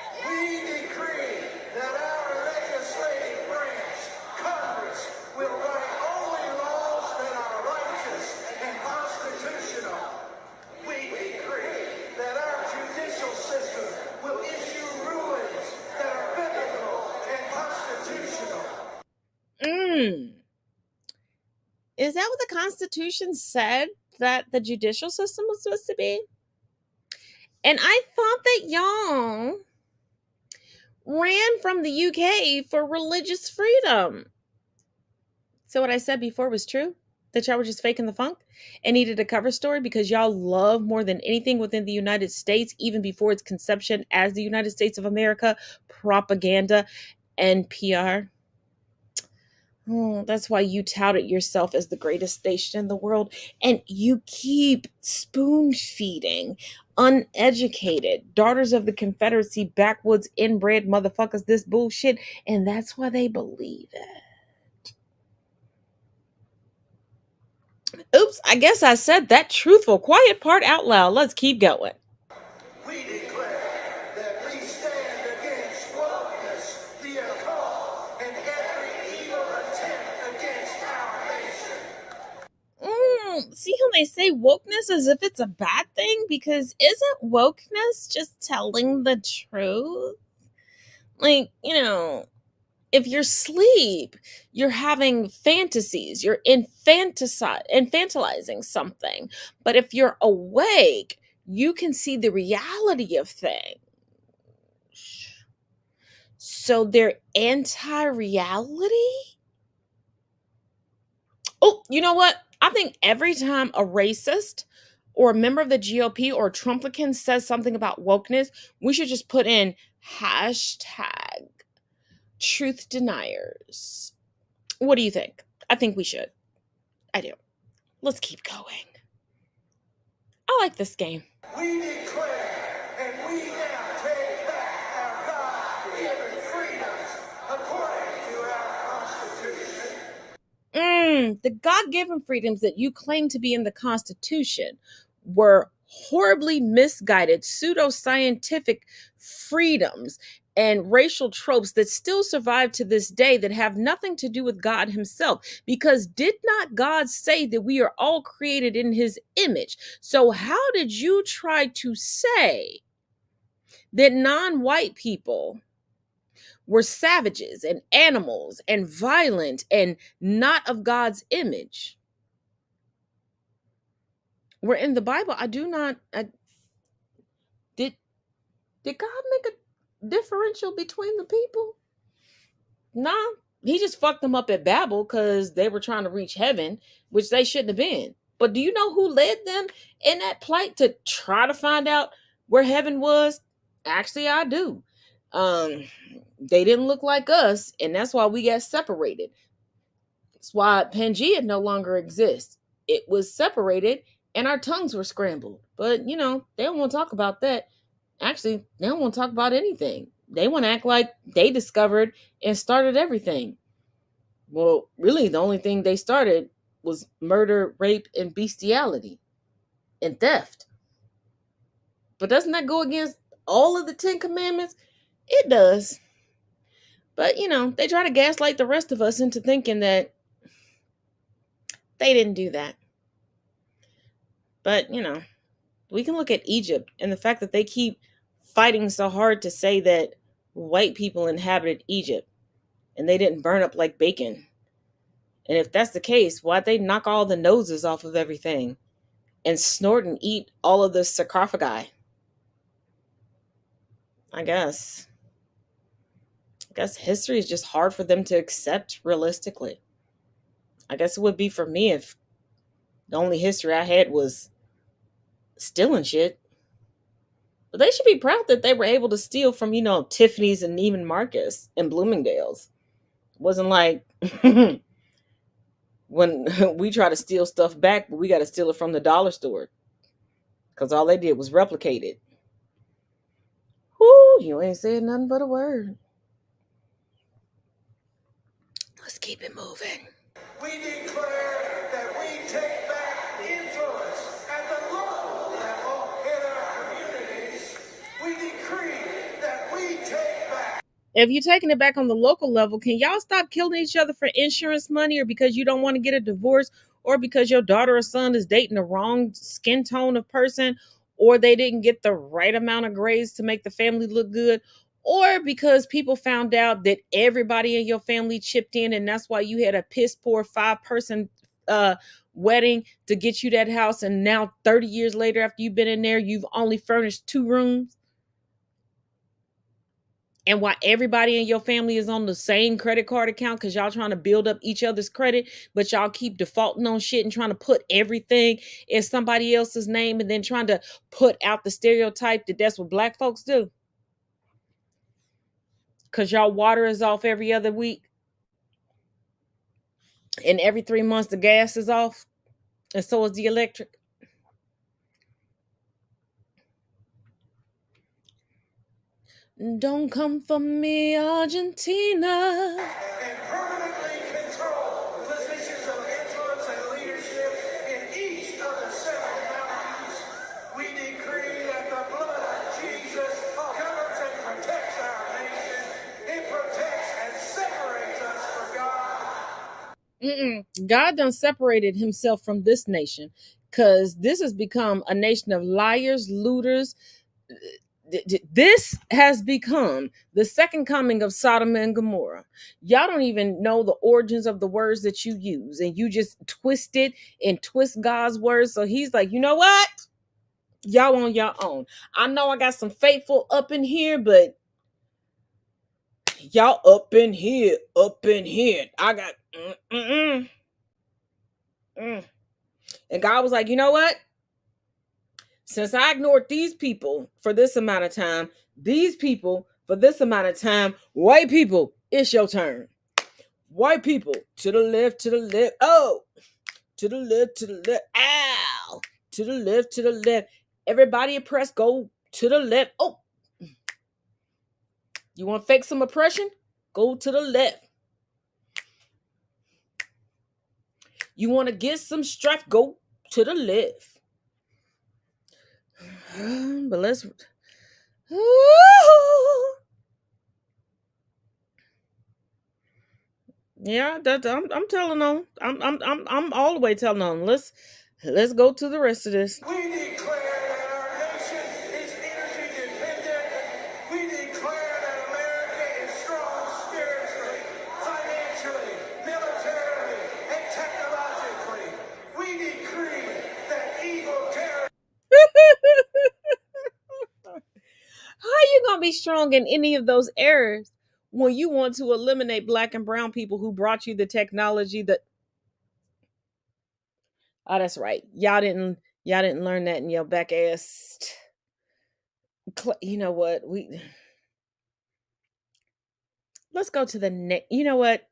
decree that our legislative branch, Congress, will write only laws that are righteous and constitutional. We decree that our judicial system will issue rulings that are biblical and constitutional. Is that what the Constitution said that the judicial system was supposed to be? And I thought that y'all ran from the UK for religious freedom. So what I said before was true? That y'all were just faking the funk and needed a cover story because y'all love more than anything within the United States, even before its conception as the United States of America, propaganda and PR. Oh, that's why you touted yourself as the greatest nation in the world, and you keep spoon feeding uneducated daughters of the Confederacy, backwoods, inbred motherfuckers this bullshit, and that's why they believe it. Oops, I guess I said that truthful, quiet part out loud. Let's keep going. We declare that we stand against wokeness, the occult, and every evil attempt against our nation. See how they say wokeness as if it's a bad thing? Because isn't wokeness just telling the truth? Like, if you're asleep, you're having fantasies, you're infantilizing something. But if you're awake, you can see the reality of things. So they're anti-reality? Oh, you know what? I think every time a racist or a member of the GOP or a Trumplican says something about wokeness, we should just put in hashtag truth deniers. What do you think? I think we should. I do. Let's keep going. I like this game. We declare and we now take back our God-given freedoms according to our Constitution. The God-given freedoms that you claim to be in the Constitution were horribly misguided pseudoscientific freedoms and racial tropes that still survive to this day that have nothing to do with God himself. Because did not God say that we are all created in his image? So how did you try to say that non-white people were savages and animals and violent and not of God's image? We're in the Bible. Did God make a differential between the people? Nah, he just fucked them up at Babel because they were trying to reach heaven, which they shouldn't have been. But do you know who led them in that plight to try to find out where heaven was? Actually, I do. They didn't look like us, and that's why we got separated. That's why Pangea no longer exists. It was separated, and our tongues were scrambled. But they don't want to talk about that. Actually, they don't want to talk about anything. They want to act like they discovered and started everything. Well, really, the only thing they started was murder, rape, and bestiality and theft. But doesn't that go against all of the 10 commandments? It does. But, they try to gaslight the rest of us into thinking that they didn't do that. But, we can look at Egypt and the fact that they keep fighting so hard to say that white people inhabited Egypt and they didn't burn up like bacon. And if that's the case, why'd they knock all the noses off of everything and snort and eat all of the sarcophagi? I guess history is just hard for them to accept realistically. I guess it would be for me if the only history I had was stealing shit. But they should be proud that they were able to steal from, Tiffany's and even Marcus and Bloomingdale's. It wasn't like when we try to steal stuff back, but we got to steal it from the dollar store. Because all they did was replicate it. Whoo, you ain't said nothing but a word. Let's keep it moving. We declare that we take back influence at the local level in our communities. We decree that we take back. If you're taking it back on the local level, can y'all stop killing each other for insurance money, or because you don't want to get a divorce, or because your daughter or son is dating the wrong skin tone of person, or they didn't get the right amount of grades to make the family look good, or because people found out that everybody in your family chipped in and that's why you had a piss poor 5-person wedding to get you that house, and now 30 years later after you've been in there, you've only furnished 2 rooms? And why everybody in your family is on the same credit card account because y'all trying to build up each other's credit, but y'all keep defaulting on shit and trying to put everything in somebody else's name and then trying to put out the stereotype that that's what black folks do. Because y'all water is off every other week. And every 3 months the gas is off. And so is the electric. Don't come for me, Argentina. And permanently control positions of influence and leadership in each of the 7 mountains. We decree that the blood of Jesus covers and protects our nation. It protects and separates us from God. God done separated himself from this nation because this has become a nation of liars, looters. This has become the second coming of Sodom and Gomorrah. Y'all don't even know the origins of the words that you use, and you just twist it and twist God's words. So he's like, you know what? Y'all on your own. I know I got some faithful up in here, but y'all up in here. I got And God was like, you know what? Since I ignored these people for this amount of time, these people for this amount of time, white people, it's your turn. White people, to the left, oh, to the left, ow, to the left. Everybody oppressed, go to the left. Oh, you want to fake some oppression? Go to the left. You want to get some strife? Go to the left. But let's. Yeah, I'm telling on. I'm all the way telling on. Let's go to the rest of this. We declare that our nation is energy dependent. We declare that America is strong spiritually, financially, militarily, and technologically. We decree that evil terror. How are you gonna be strong in any of those areas when you want to eliminate black and brown people who brought you the technology that? Oh, that's right. Y'all didn't learn that in your back ass. You know what? Let's go to the next. You know what?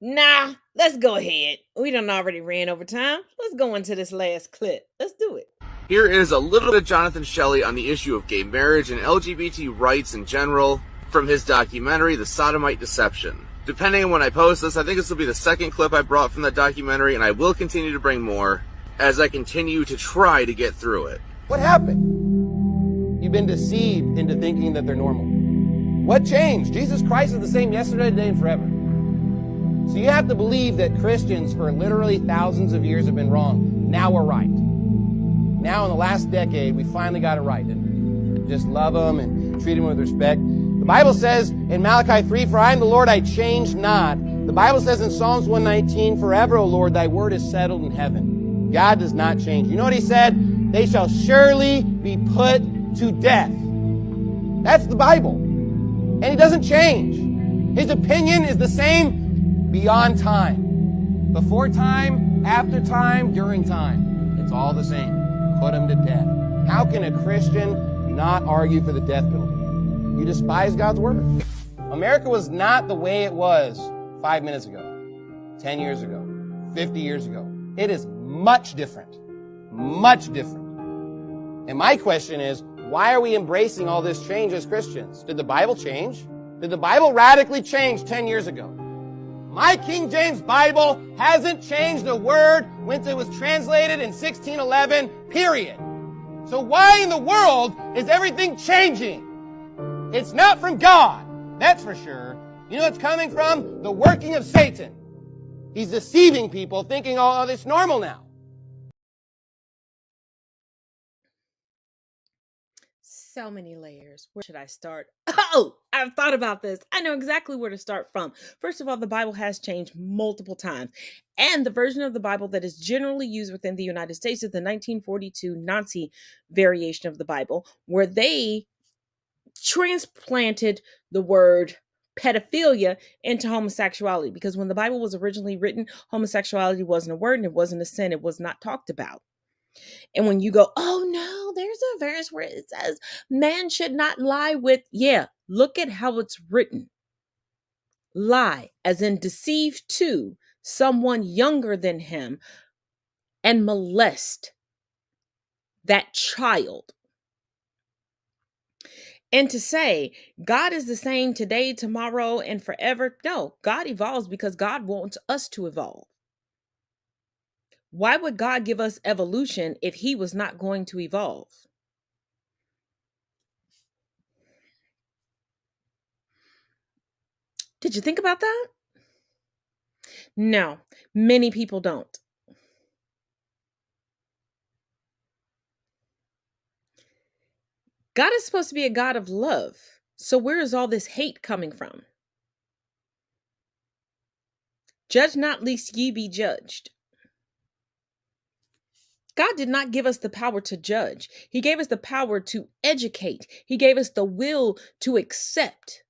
Nah, let's go ahead. We done already ran over time. Let's go into this last clip. Let's do it. Here is a little bit of Jonathan Shelley on the issue of gay marriage and LGBT rights in general from his documentary, The Sodomite Deception. Depending on when I post this, I think this will be the second clip I brought from that documentary, and I will continue to bring more as I continue to try to get through it. What happened? You've been deceived into thinking that they're normal. What changed? Jesus Christ is the same yesterday, today, and forever. So you have to believe that Christians for literally thousands of years have been wrong. Now we're right. Now in the last decade, we finally got it right. And just love them and treat them with respect. The Bible says in Malachi 3, "For I am the Lord, I change not." The Bible says in Psalms 119, "Forever, O Lord, thy word is settled in heaven." God does not change. You know what he said? "They shall surely be put to death." That's the Bible. And he doesn't change. His opinion is the same beyond time. Before time, after time, during time. It's all the same. Put them to death. How can a Christian not argue for the death penalty? You despise God's word. America was not the way it was 5 minutes ago, 10 years ago, 50 years ago. It is much different. Much different. And my question is, why are we embracing all this change as Christians? Did the Bible change? Did the Bible radically change 10 years ago? My King James Bible hasn't changed a word since it was translated in 1611, period. So why in the world is everything changing? It's not from God, that's for sure. You know it's coming from? The working of Satan. He's deceiving people, thinking, oh, it's normal now. So many layers. Where should I start? Oh, I've thought about this. I know exactly where to start from. First of all, the Bible has changed multiple times. And the version of the Bible that is generally used within the United States is the 1942 Nazi variation of the Bible, where they transplanted the word pedophilia into homosexuality. Because when the Bible was originally written, homosexuality wasn't a word and it wasn't a sin. It was not talked about. And when you go, oh no, there's a verse where it says man should not lie with, yeah, look at how it's written. Lie, as in deceive to someone younger than him and molest that child. And to say God is the same today, tomorrow, and forever. No, God evolves because God wants us to evolve. Why would God give us evolution if he was not going to evolve? Did you think about that? No, many people don't. God is supposed to be a God of love. So where is all this hate coming from? Judge not, lest ye be judged. God did not give us the power to judge. He gave us the power to educate. He gave us the will to accept.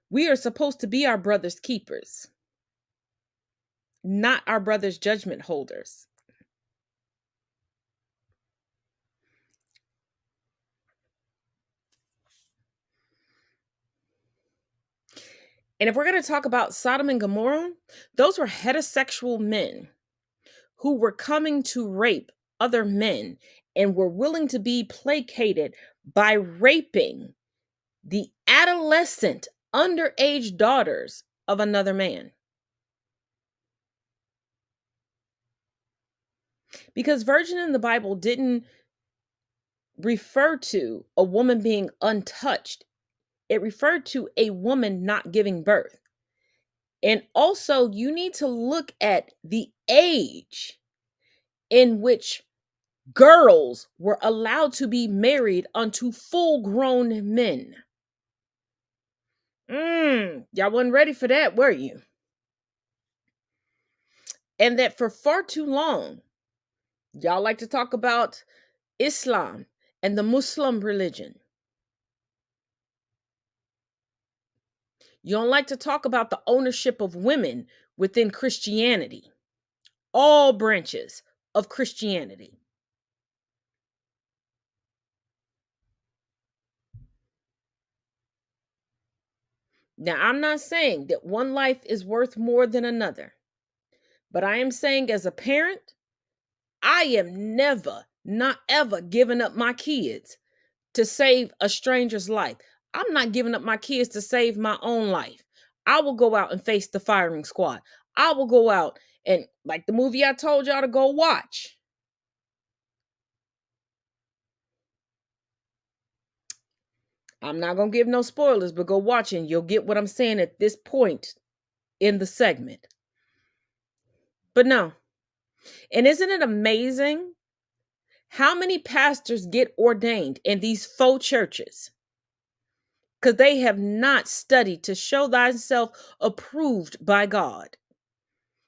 We are supposed to be our brother's keepers, not our brother's judgment holders. And if we're going to talk about Sodom and Gomorrah, those were heterosexual men who were coming to rape other men and were willing to be placated by raping the adolescent underage daughters of another man. Because virgin in the Bible didn't refer to a woman being untouched. It referred to a woman not giving birth. And also, you need to look at the age in which girls were allowed to be married unto full-grown men. Y'all wasn't ready for that, were you? And that for far too long, y'all like to talk about Islam and the Muslim religion. You don't like to talk about the ownership of women within Christianity. All branches of Christianity. Now, I'm not saying that one life is worth more than another, but I am saying as a parent, I am never, not ever giving up my kids to save a stranger's life. I'm not giving up my kids to save my own life. I will go out and face the firing squad. I will go out and, like the movie I told y'all to go watch. I'm not going to give no spoilers, but go watch and you'll get what I'm saying at this point in the segment. But no. And isn't it amazing how many pastors get ordained in these faux churches? Because they have not studied to show thyself approved by God.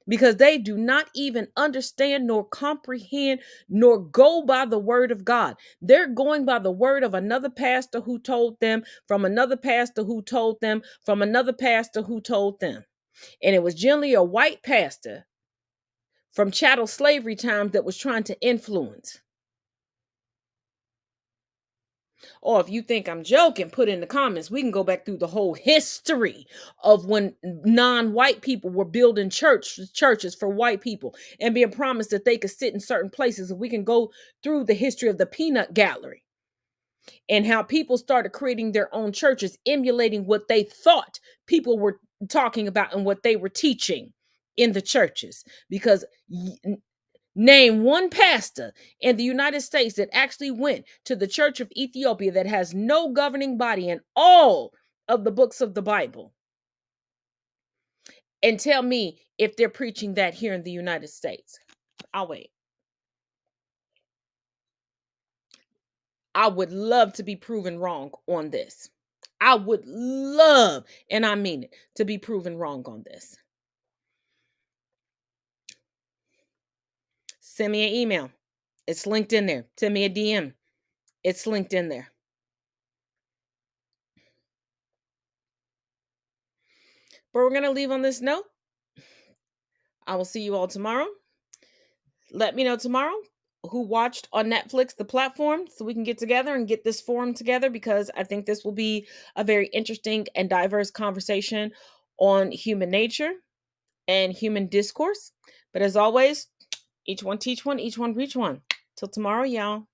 Because they do not even understand nor comprehend nor go by the word of God. They're going by the word of another pastor who told them, from another pastor who told them, from another pastor who told them. And it was generally a white pastor from chattel slavery times that was trying to influence. Or if you think I'm joking, put in the comments. We can go back through the whole history of when non-white people were building churches for white people and being promised that they could sit in certain places. And we can go through the history of the peanut gallery and how people started creating their own churches, emulating what they thought people were talking about and what they were teaching in the churches. Because name one pastor in the United States that actually went to the Church of Ethiopia that has no governing body in all of the books of the Bible. And tell me if they're preaching that here in the United States. I'll wait. I would love to be proven wrong on this. I would love, and I mean it, to be proven wrong on this. Send me an email. It's linked in there. Send me a DM. It's linked in there. But we're going to leave on this note. I will see you all tomorrow. Let me know tomorrow who watched on Netflix, the platform, so we can get together and get this forum together, because I think this will be a very interesting and diverse conversation on human nature and human discourse. But as always, each one teach one, each one reach one. Till tomorrow, y'all.